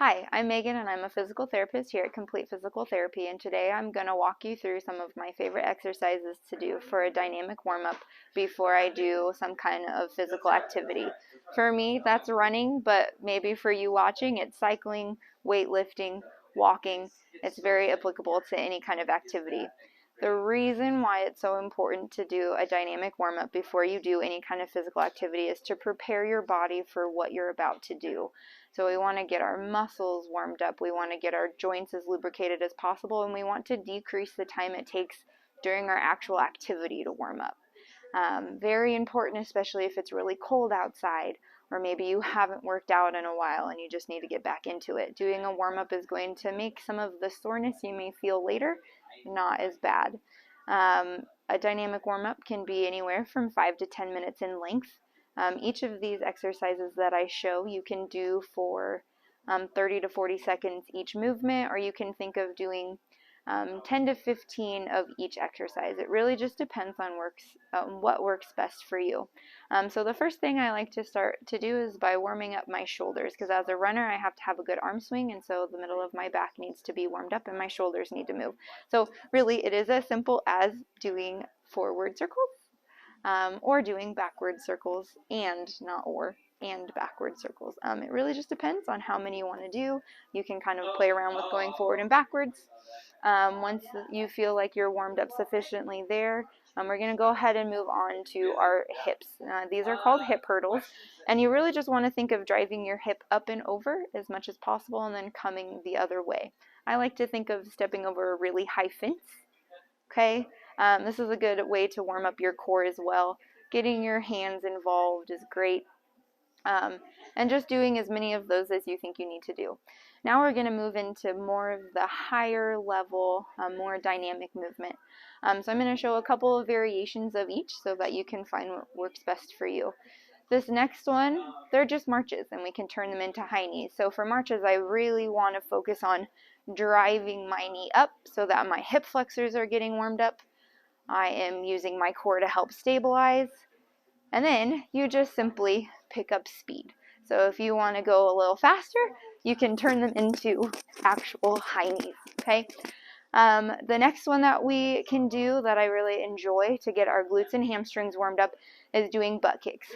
Hi, I'm Megan and I'm a physical therapist here at Complete Physical Therapy, and today I'm going to walk you through some of my favorite exercises to do for a dynamic warm-up before I do some kind of physical activity. For me, that's running, but maybe for you watching, it's cycling, weightlifting, walking. It's very applicable to any kind of activity. The reason why it's so important to do a dynamic warm-up before you do any kind of physical activity is to prepare your body for what you're about to do. So we want to get our muscles warmed up, we want to get our joints as lubricated as possible, and we want to decrease the time it takes during our actual activity to warm up. Very important, especially if it's really cold outside, or maybe you haven't worked out in a while and you just need to get back into it. Doing a warm-up is going to make some of the soreness you may feel later not as bad. A dynamic warm-up can be anywhere from 5 to 10 minutes in length. Each of these exercises that I show you can do for 30 to 40 seconds each movement, or you can think of doing 10 to 15 of each exercise. It really just depends on what works best for you. So the first thing I like to start to do is by warming up my shoulders, because as a runner I have to have a good arm swing, and so the middle of my back needs to be warmed up and my shoulders need to move. So really it is as simple as doing forward circles or doing backward circles, and not or, and backward circles. It really just depends on how many you want to do. You can kind of play around with going forward and backwards. Once you feel like you're warmed up sufficiently there, we're going to go ahead and move on to our hips. These are called hip hurdles, and you really just want to think of driving your hip up and over as much as possible and then coming the other way. I like to think of stepping over a really high fence. Okay, this is a good way to warm up your core as well. Getting your hands involved is great. And just doing as many of those as you think you need to do. Now we're going to move into more of the higher level, more dynamic movement. So I'm going to show a couple of variations of each so that you can find what works best for you. This next one, they're just marches, and we can turn them into high knees. So for marches, I really want to focus on driving my knee up so that my hip flexors are getting warmed up. I am using my core to help stabilize. And then you just simply pick up speed. So if you want to go a little faster, you can turn them into actual high knees, okay? The next one that we can do that I really enjoy to get our glutes and hamstrings warmed up is doing butt kicks.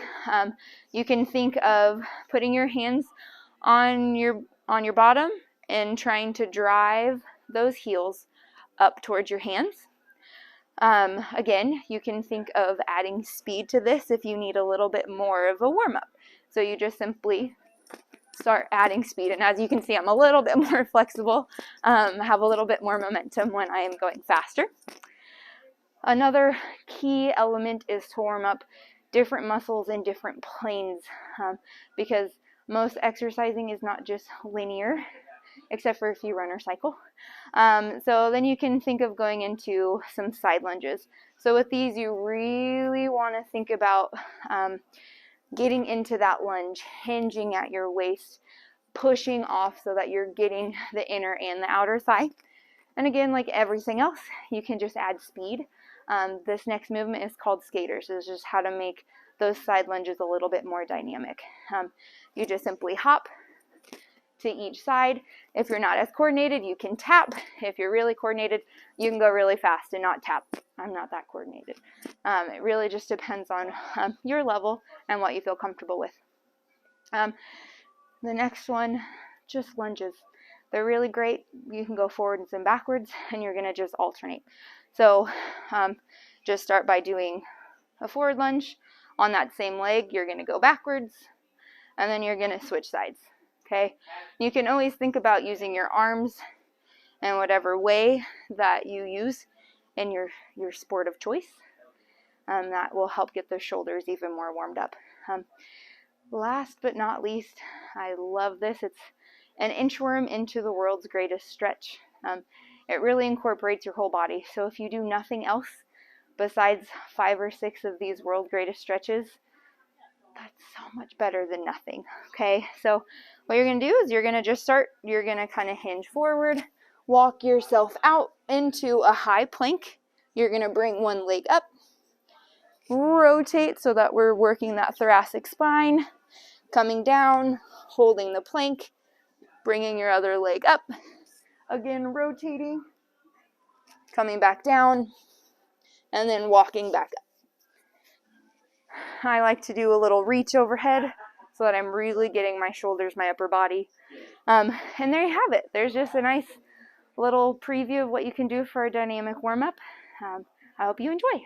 You can think of putting your hands on your bottom and trying to drive those heels up towards your hands. Again, you can think of adding speed to this if you need a little bit more of a warm-up. So you just simply start adding speed, and as you can see, I'm a little bit more flexible, have a little bit more momentum when I am going faster. Another key element is to warm up different muscles in different planes, because most exercising is not just linear, except for if you run or cycle. So then you can think of going into some side lunges. So with these, you really want to think about getting into that lunge, hinging at your waist, pushing off so that you're getting the inner and the outer thigh. And again, like everything else, you can just add speed. This next movement is called skaters. It's just how to make those side lunges a little bit more dynamic. You just simply hop to each side. If you're not as coordinated, you can tap. If you're really coordinated, you can go really fast and not tap. I'm not that coordinated. It really just depends on your level and what you feel comfortable with. The next one, just lunges. They're really great. You can go forwards and backwards, and you're going to just alternate. So just start by doing a forward lunge. On that same leg, you're going to go backwards, and then you're going to switch sides. Okay, you can always think about using your arms in whatever way that you use in your sport of choice. That will help get the shoulders even more warmed up. Last but not least, I love this. It's an inchworm into the world's greatest stretch. It really incorporates your whole body. So if you do nothing else besides 5 or 6 of these world's greatest stretches, that's so much better than nothing. Okay, so what you're going to do is you're going to just start, you're going to kind of hinge forward, walk yourself out into a high plank. You're going to bring one leg up, rotate so that we're working that thoracic spine, coming down, holding the plank, bringing your other leg up, again rotating, coming back down, and then walking back up. I like to do a little reach overhead so that I'm really getting my shoulders, my upper body. And there you have it. There's just a nice little preview of what you can do for a dynamic warm-up. I hope you enjoy.